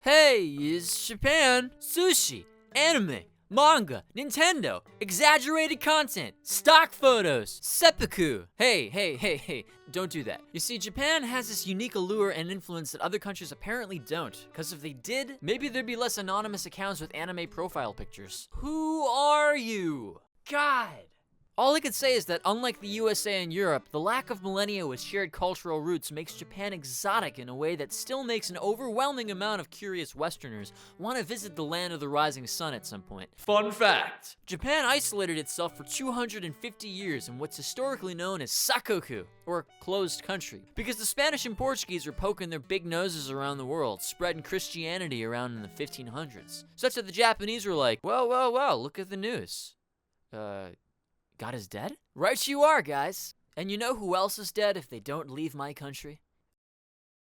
Hey, is Japan, sushi, anime, manga, Nintendo, exaggerated content, stock photos, seppuku. Hey, don't do that. You see, Japan has this unique allure and influence that other countries apparently don't, because if they did, maybe there'd be less anonymous accounts with anime profile pictures. Who are you? God. All I could say is that unlike the USA and Europe, the lack of millennia with shared cultural roots makes Japan exotic in a way that still makes an overwhelming amount of curious Westerners want to visit the land of the rising sun at some point. Fun fact! Japan isolated itself for 250 years in what's historically known as sakoku, or closed country, because the Spanish and Portuguese were poking their big noses around the world, spreading Christianity around in the 1500s. Such that the Japanese were like, well, look at the news. God is dead? Right you are, guys. And you know who else is dead if they don't leave my country?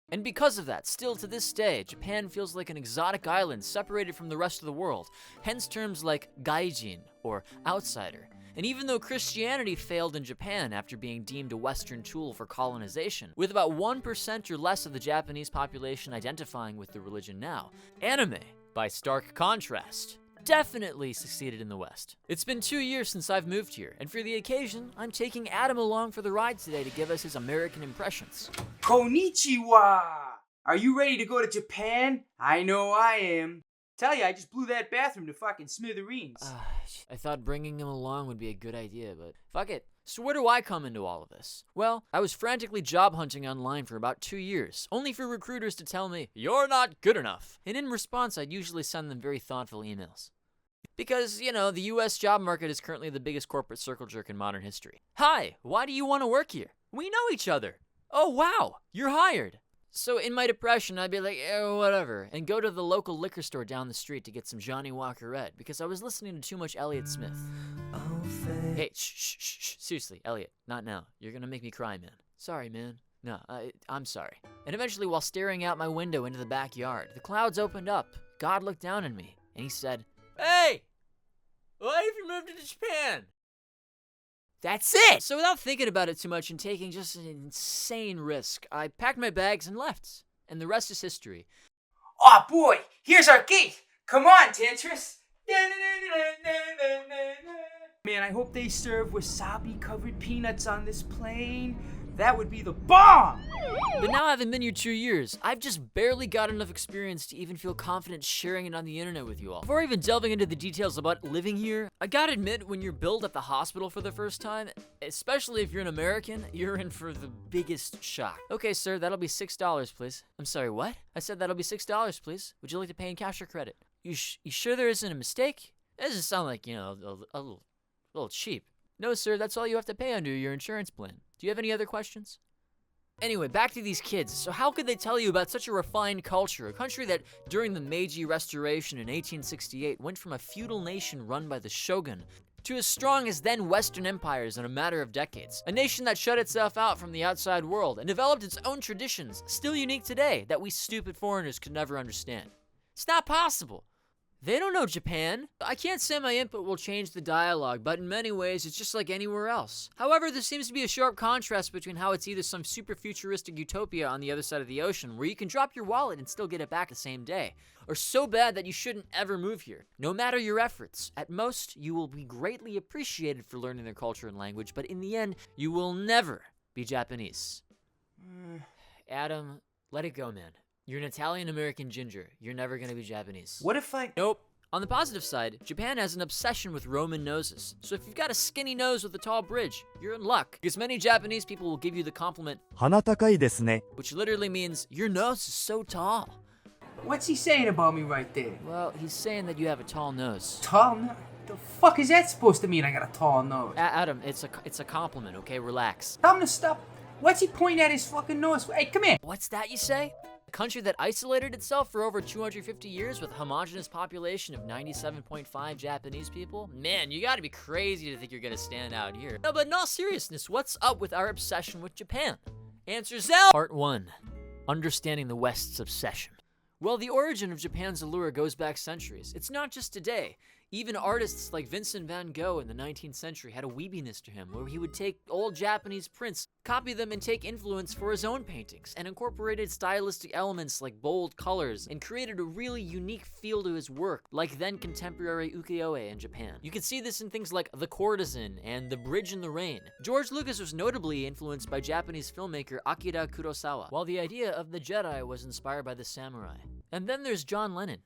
And because of that, still to this day, Japan feels like an exotic island separated from the rest of the world, hence terms like gaijin, or outsider. And even though Christianity failed in Japan after being deemed a Western tool for colonization, with about 1% or less of the Japanese population identifying with the religion now, anime, by stark contrast, definitely succeeded in the West. It's been 2 years since I've moved here, and for the occasion, I'm taking Adam along for the ride today to give us his American impressions. Konnichiwa! Are you ready to go to Japan? I know I am. Tell ya, I just blew that bathroom to fucking smithereens. I thought bringing him along would be a good idea, but fuck it. So where do I come into all of this? Well, I was frantically job hunting online for about 2 years, only for recruiters to tell me, "You're not good enough." And in response, I'd usually send them very thoughtful emails. Because, you know, the US job market is currently the biggest corporate circle jerk in modern history. Hi, why do you want to work here? We know each other. Oh, wow, you're hired. So in my depression, I'd be like, whatever, and go to the local liquor store down the street to get some Johnny Walker Red, because I was listening to too much Elliott Smith. Hey, shh, seriously, Elliott, not now. You're gonna make me cry, man. Sorry, man. No, I'm sorry. And eventually, while staring out my window into the backyard, the clouds opened up, God looked down on me, and he said, "Hey, what if you moved to Japan?" That's it! So without thinking about it too much and taking just an insane risk, I packed my bags and left. And the rest is history. Aw, boy, here's our gate. Come on, Tantris. Man, I hope they serve wasabi-covered peanuts on this plane. That would be the bomb! But now I haven't been here 2 years. I've just barely got enough experience to even feel confident sharing it on the internet with you all. Before even delving into the details about living here, I gotta admit, when you're billed at the hospital for the first time, especially if you're an American, you're in for the biggest shock. Okay, sir, that'll be $6, please. I'm sorry, what? I said that'll be $6, please. Would you like to pay in cash or credit? You sure there isn't a mistake? That doesn't sound like, you know, a little cheap. No, sir, that's all you have to pay under your insurance plan. Do you have any other questions? Anyway, back to these kids. So how could they tell you about such a refined culture, a country that during the Meiji Restoration in 1868 went from a feudal nation run by the shogun to as strong as then Western empires in a matter of decades, a nation that shut itself out from the outside world and developed its own traditions, still unique today, that we stupid foreigners could never understand? It's not possible. They don't know Japan. I can't say my input will change the dialogue, but in many ways, it's just like anywhere else. However, there seems to be a sharp contrast between how it's either some super futuristic utopia on the other side of the ocean, where you can drop your wallet and still get it back the same day, or so bad that you shouldn't ever move here. No matter your efforts, at most, you will be greatly appreciated for learning their culture and language, but in the end, you will never be Japanese. Adam, let it go, man. You're an Italian-American ginger. You're never gonna be Japanese. What if I... Nope. On the positive side, Japan has an obsession with Roman noses. So if you've got a skinny nose with a tall bridge, you're in luck. Because many Japanese people will give you the compliment, 鼻高いですね. which literally means, your nose is so tall. What's he saying about me right there? Well, he's saying that you have a tall nose. Tall nose? The fuck is that supposed to mean, I got a tall nose? Adam, it's a compliment, okay? Relax. Tell him to stop. What's he pointing at his fucking nose? Hey, come here. What's that you say? A country that isolated itself for over 250 years with a homogenous population of 97.5 Japanese people? Man, you gotta be crazy to think you're gonna stand out here. No, but in all seriousness, what's up with our obsession with Japan? Answers L! Part 1. Understanding the West's obsession. Well, the origin of Japan's allure goes back centuries. It's not just today. Even artists like Vincent van Gogh in the 19th century had a weebiness to him, where he would take old Japanese prints, copy them, and take influence for his own paintings, and incorporated stylistic elements like bold colors, and created a really unique feel to his work, like then contemporary ukiyo-e in Japan. You can see this in things like The Courtesan and The Bridge in the Rain. George Lucas was notably influenced by Japanese filmmaker Akira Kurosawa, while the idea of the Jedi was inspired by the samurai. And then there's John Lennon.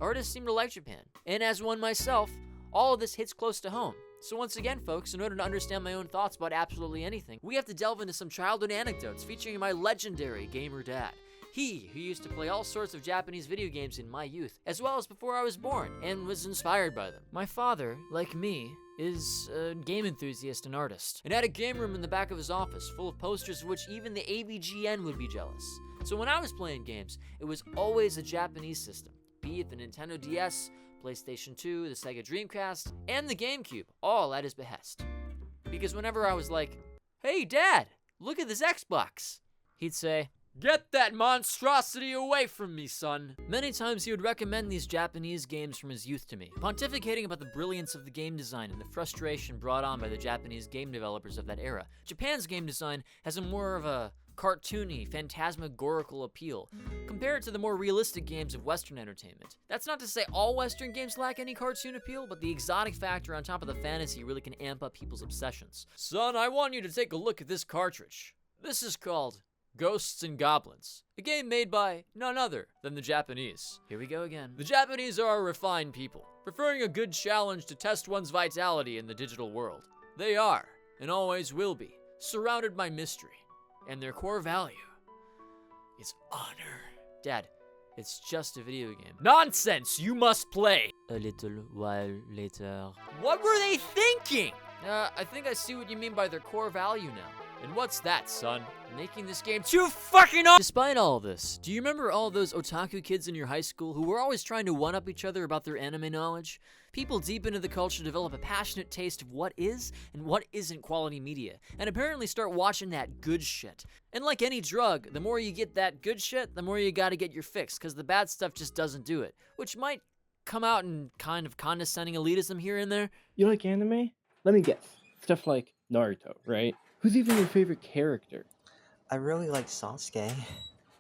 Artists seem to like Japan, and as one myself, all of this hits close to home. So once again, folks, in order to understand my own thoughts about absolutely anything, we have to delve into some childhood anecdotes featuring my legendary gamer dad. He, who used to play all sorts of Japanese video games in my youth, as well as before I was born, and was inspired by them. My father, like me, is a game enthusiast and artist, and had a game room in the back of his office full of posters of which even the AVGN would be jealous. So when I was playing games, it was always a Japanese system. Be it the Nintendo DS, PlayStation 2, the Sega Dreamcast, and the GameCube, all at his behest. Because whenever I was like, "Hey Dad, look at this Xbox," he'd say, "Get that monstrosity away from me, son." Many times he would recommend these Japanese games from his youth to me, pontificating about the brilliance of the game design and the frustration brought on by the Japanese game developers of that era. Japan's game design has a more of a cartoony, phantasmagorical appeal, compared to the more realistic games of Western entertainment. That's not to say all Western games lack any cartoon appeal, but the exotic factor on top of the fantasy really can amp up people's obsessions. Son, I want you to take a look at this cartridge. This is called Ghosts and Goblins, a game made by none other than the Japanese. Here we go again. The Japanese are a refined people, preferring a good challenge to test one's vitality in the digital world. They are, and always will be, surrounded by mystery, and their core value is honor. Dad, it's just a video game. Nonsense! You must play! A little while later. What were they thinking? I think I see what you mean by their core value now. And what's that, son? Making this game too fucking awesome! Despite all this, do you remember all those otaku kids in your high school who were always trying to one-up each other about their anime knowledge? People deep into the culture develop a passionate taste of what is and what isn't quality media, and apparently start watching that good shit. And like any drug, the more you get that good shit, the more you gotta get your fix, because the bad stuff just doesn't do it, which might come out in kind of condescending elitism here and there. You like anime? Let me guess. Stuff like Naruto, right? Who's even your favorite character? I really like Sasuke.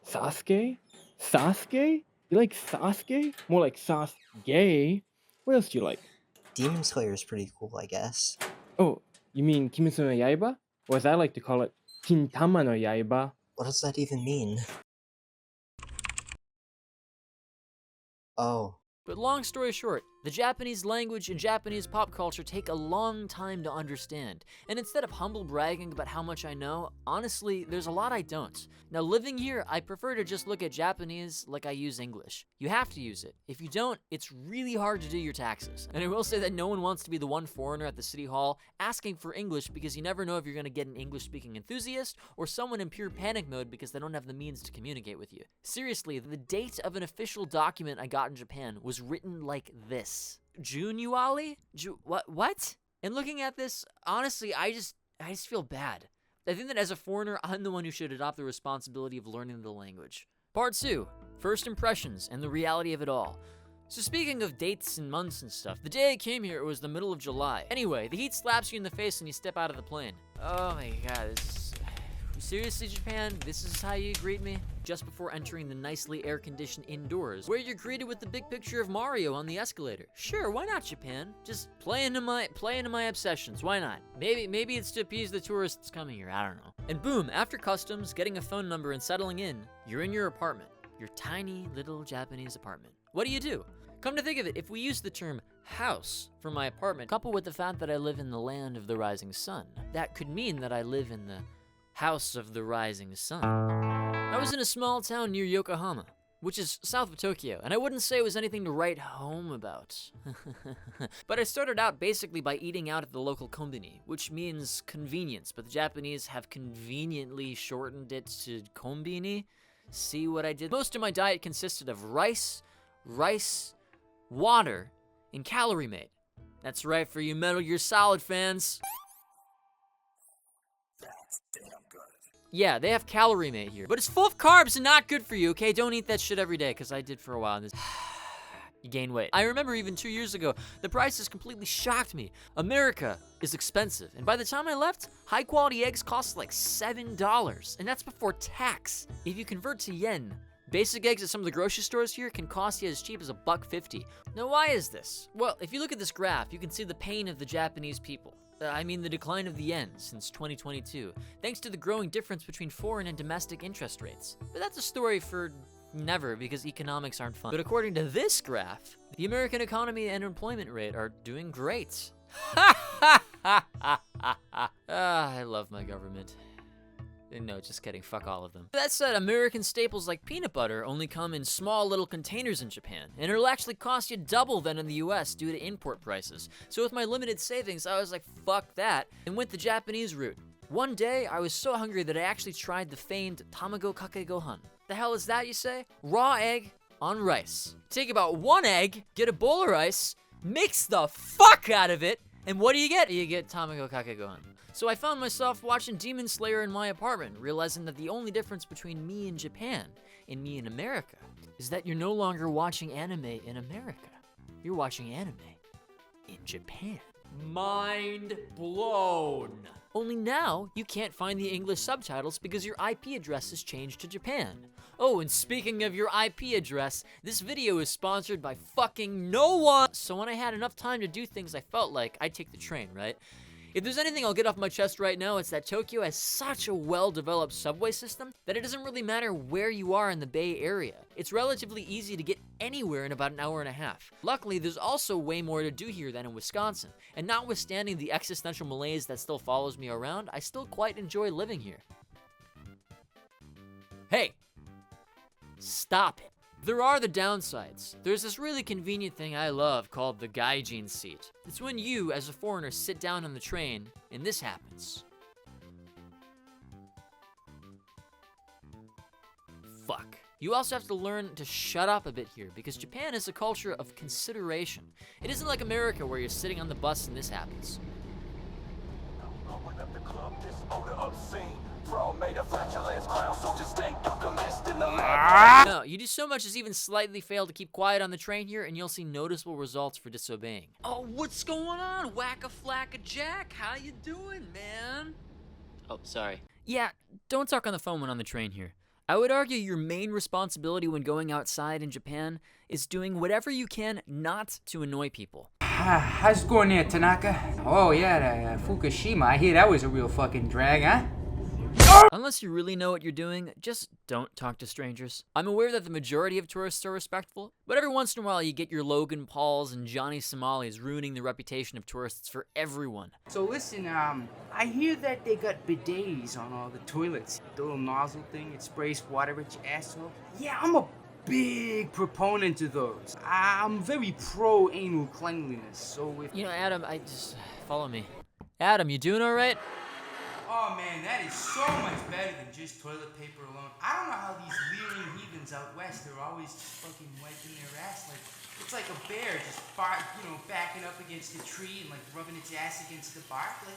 Sasuke? Sasuke? You like Sasuke? More like sauce gay. What else do you like? Demon Slayer is pretty cool, I guess. Oh, you mean Kimetsu no Yaiba? Or as I like to call it, Kintama no Yaiba. What does that even mean? Oh. But long story short, the Japanese language and Japanese pop culture take a long time to understand. And instead of humble bragging about how much I know, honestly, there's a lot I don't. Now living here, I prefer to just look at Japanese like I use English. You have to use it. If you don't, it's really hard to do your taxes. And I will say that no one wants to be the one foreigner at the city hall asking for English, because you never know if you're gonna get an English-speaking enthusiast or someone in pure panic mode because they don't have the means to communicate with you. Seriously, the date of an official document I got in Japan was written like this. Junuali? What? And looking at this, honestly, I just feel bad. I think that as a foreigner, I'm the one who should adopt the responsibility of learning the language. Part 2, first impressions and the reality of it all. So speaking of dates and months and stuff, the day I came here, it was the middle of July. Anyway, the heat slaps you in the face and you step out of the plane. Oh my god, this is... Seriously, Japan, this is how you greet me? Just before entering the nicely air-conditioned indoors, where you're greeted with the big picture of Mario on the escalator. Sure, why not, Japan? Just play into my obsessions, why not? Maybe it's to appease the tourists coming here, I don't know. And boom, after customs, getting a phone number and settling in, you're in your apartment. Your tiny little Japanese apartment. What do? Come to think of it, if we use the term house for my apartment, coupled with the fact that I live in the land of the rising sun, that could mean that I live in the House of the Rising Sun. I was in a small town near Yokohama, which is south of Tokyo, and I wouldn't say it was anything to write home about. But I started out basically by eating out at the local kombini, which means convenience, but the Japanese have conveniently shortened it to kombini. See what I did? Most of my diet consisted of rice, water, and Calorie Mate. That's right for you Metal Gear Solid fans. Yeah, they have Calorie Mate here, but it's full of carbs and not good for you, okay? Don't eat that shit every day, because I did for a while. And you gain weight. I remember even 2 years ago, the prices completely shocked me. America is expensive, and by the time I left, high-quality eggs cost like $7, and that's before tax. If you convert to yen, basic eggs at some of the grocery stores here can cost you as cheap as $1.50. Now, why is this? Well, if you look at this graph, you can see the pain of the Japanese people. I mean the decline of the yen since 2022, thanks to the growing difference between foreign and domestic interest rates. But that's a story for never, because economics aren't fun. But according to this graph, the American economy and employment rate are doing great. I love my government. No, just kidding, fuck all of them. That said, American staples like peanut butter only come in small little containers in Japan, and it'll actually cost you double than in the US due to import prices. So with my limited savings, I was like, fuck that, and went the Japanese route. One day, I was so hungry that I actually tried the famed tamago kake gohan. The hell is that, you say? Raw egg on rice. Take about 1 egg, get a bowl of rice, mix the fuck out of it, and what do you get? You get tamago kake gohan. So I found myself watching Demon Slayer in my apartment, realizing that the only difference between me in Japan and me in America is that you're no longer watching anime in America. You're watching anime in Japan. Mind blown. Only now, you can't find the English subtitles because your IP address has changed to Japan. Oh, and speaking of your IP address, this video is sponsored by fucking no one! So when I had enough time to do things I felt like, I'd take the train, right? If there's anything I'll get off my chest right now, it's that Tokyo has such a well-developed subway system that it doesn't really matter where you are in the Bay Area. It's relatively easy to get anywhere in about an hour and a half. Luckily, there's also way more to do here than in Wisconsin, and notwithstanding the existential malaise that still follows me around, I still quite enjoy living here. Hey! Stop it. There are the downsides. There's this really convenient thing I love called the gaijin seat. It's when you, as a foreigner, sit down on the train, and this happens. Fuck. You also have to learn to shut up a bit here, because Japan is a culture of consideration. It isn't like America where you're sitting on the bus and this happens. No, you do so much as even slightly fail to keep quiet on the train here, and you'll see noticeable results for disobeying. Oh, what's going on? Whack-a-flack-a-jack? How you doing, man? Oh, sorry. Yeah, don't talk on the phone when on the train here. I would argue your main responsibility when going outside in Japan is doing whatever you can not to annoy people. How's it going there, Tanaka? Oh yeah, the Fukushima. I hear that was a real fucking drag, huh? Unless you really know what you're doing, just don't talk to strangers. I'm aware that the majority of tourists are respectful, but every once in a while you get your Logan Pauls and Johnny Somalis ruining the reputation of tourists for everyone. So listen, I hear that they got bidets on all the toilets. The little nozzle thing, it sprays water at your asshole. Yeah, I'm a big proponent of those. I'm very pro anal cleanliness, so if... You know, Adam, follow me. Adam, you doing all right? Oh man, that is so much better than just toilet paper alone. I don't know how these leering heathens out west, they're always just fucking wiping their ass like, it's like a bear just backing up against a tree and like rubbing its ass against the bark. Like,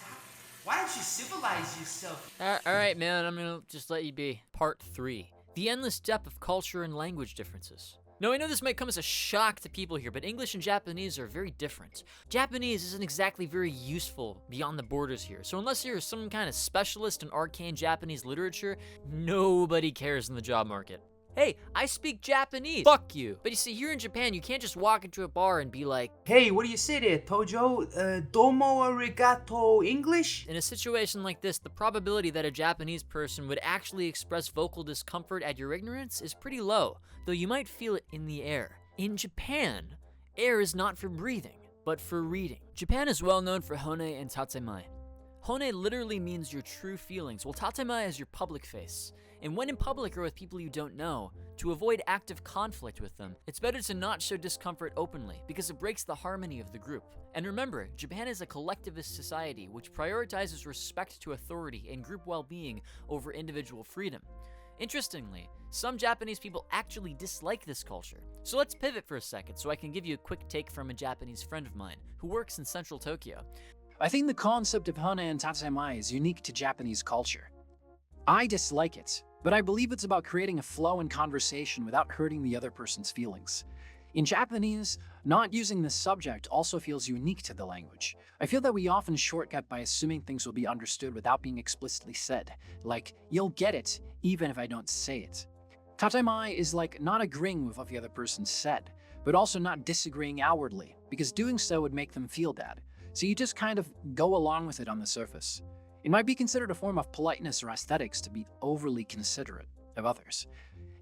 why don't you civilize yourself? Alright man, I'm gonna just let you be. Part 3. The endless depth of culture and language differences. Now, I know this might come as a shock to people here, but English and Japanese are very different. Japanese isn't exactly very useful beyond the borders here, so unless you're some kind of specialist in arcane Japanese literature, nobody cares in the job market. Hey, I speak Japanese. Fuck you. But you see, here in Japan, you can't just walk into a bar and be like, hey, what do you say there, Tojo? Domo arigato English? In a situation like this, the probability that a Japanese person would actually express vocal discomfort at your ignorance is pretty low, though you might feel it in the air. In Japan, air is not for breathing, but for reading. Japan is well known for hone and tatemae. Hone literally means your true feelings, while tatemae is your public face. And when in public or with people you don't know, to avoid active conflict with them, it's better to not show discomfort openly, because it breaks the harmony of the group. And remember, Japan is a collectivist society which prioritizes respect to authority and group well-being over individual freedom. Interestingly, some Japanese people actually dislike this culture. So let's pivot for a second so I can give you a quick take from a Japanese friend of mine who works in central Tokyo. I think the concept of hana and tatemae is unique to Japanese culture. I dislike it, but I believe it's about creating a flow in conversation without hurting the other person's feelings. In Japanese, not using the subject also feels unique to the language. I feel that we often shortcut by assuming things will be understood without being explicitly said, like, you'll get it, even if I don't say it. Tatemae is like not agreeing with what the other person said, but also not disagreeing outwardly, because doing so would make them feel bad. So you just kind of go along with it on the surface. It might be considered a form of politeness or aesthetics to be overly considerate of others.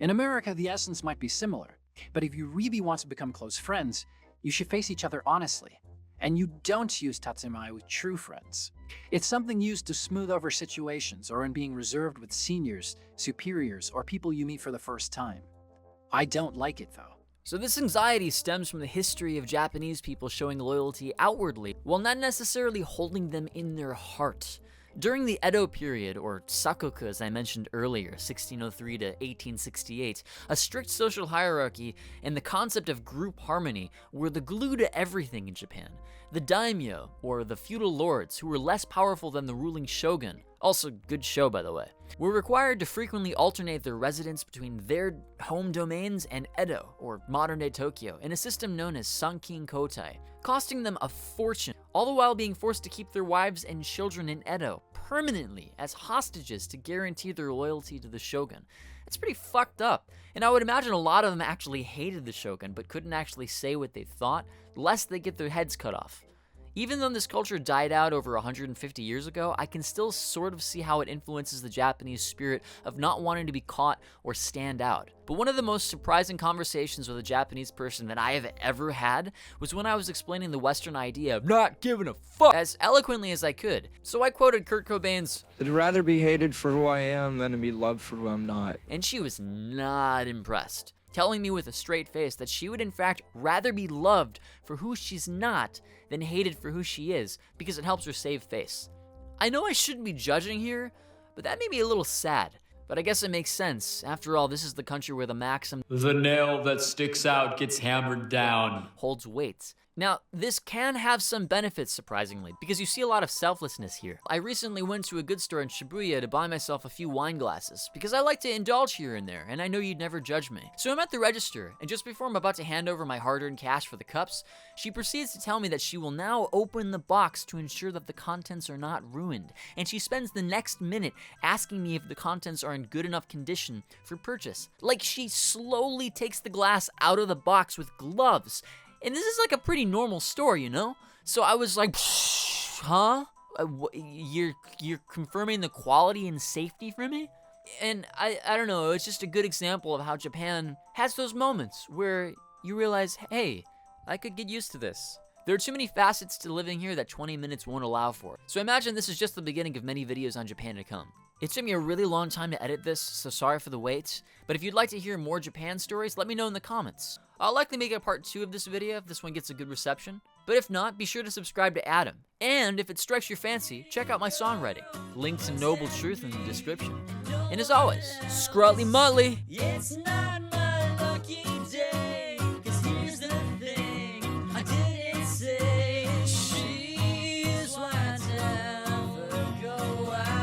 In America, the essence might be similar, but if you really want to become close friends, you should face each other honestly. And you don't use tatemae with true friends. It's something used to smooth over situations or in being reserved with seniors, superiors, or people you meet for the first time. I don't like it though. So this anxiety stems from the history of Japanese people showing loyalty outwardly, while not necessarily holding them in their heart. During the Edo period, or Sakoku as I mentioned earlier, 1603 to 1868, a strict social hierarchy and the concept of group harmony were the glue to everything in Japan. The daimyo, or the feudal lords, who were less powerful than the ruling shogun, also good show by the way, were required to frequently alternate their residence between their home domains and Edo, or modern-day Tokyo, in a system known as Sankin Kotai, costing them a fortune, all the while being forced to keep their wives and children in Edo permanently as hostages to guarantee their loyalty to the shogun. It's pretty fucked up, and I would imagine a lot of them actually hated the shogun but couldn't actually say what they thought, lest they get their heads cut off. Even though this culture died out over 150 years ago, I can still sort of see how it influences the Japanese spirit of not wanting to be caught or stand out. But one of the most surprising conversations with a Japanese person that I have ever had was when I was explaining the Western idea of not giving a fuck as eloquently as I could. So I quoted Kurt Cobain's, "I'd rather be hated for who I am than to be loved for who I'm not." And she was not impressed, telling me with a straight face that she would in fact rather be loved for who she's not than hated for who she is, because it helps her save face. I know I shouldn't be judging here, but that made me a little sad. But I guess it makes sense. After all, this is the country where the maxim, "The nail that sticks out gets hammered down," holds weight. Now, this can have some benefits, surprisingly, because you see a lot of selflessness here. I recently went to a goods store in Shibuya to buy myself a few wine glasses, because I like to indulge here and there, and I know you'd never judge me. So I'm at the register, and just before I'm about to hand over my hard-earned cash for the cups, she proceeds to tell me that she will now open the box to ensure that the contents are not ruined, and she spends the next minute asking me if the contents are in good enough condition for purchase. Like, she slowly takes the glass out of the box with gloves. And this is like a pretty normal store, you know? So I was like, huh? You're confirming the quality and safety for me? And I don't know, it's just a good example of how Japan has those moments where you realize, hey, I could get used to this. There are too many facets to living here that 20 minutes won't allow for. So imagine this is just the beginning of many videos on Japan to come. It took me a really long time to edit this, so sorry for the wait. But if you'd like to hear more Japan stories, let me know in the comments. I'll likely make a part 2 of this video if this one gets a good reception. But if not, be sure to subscribe to Adam. And if it strikes your fancy, check out my songwriting. Link to Noble Truth in the description. And as always, Scrutly Mutley! It's not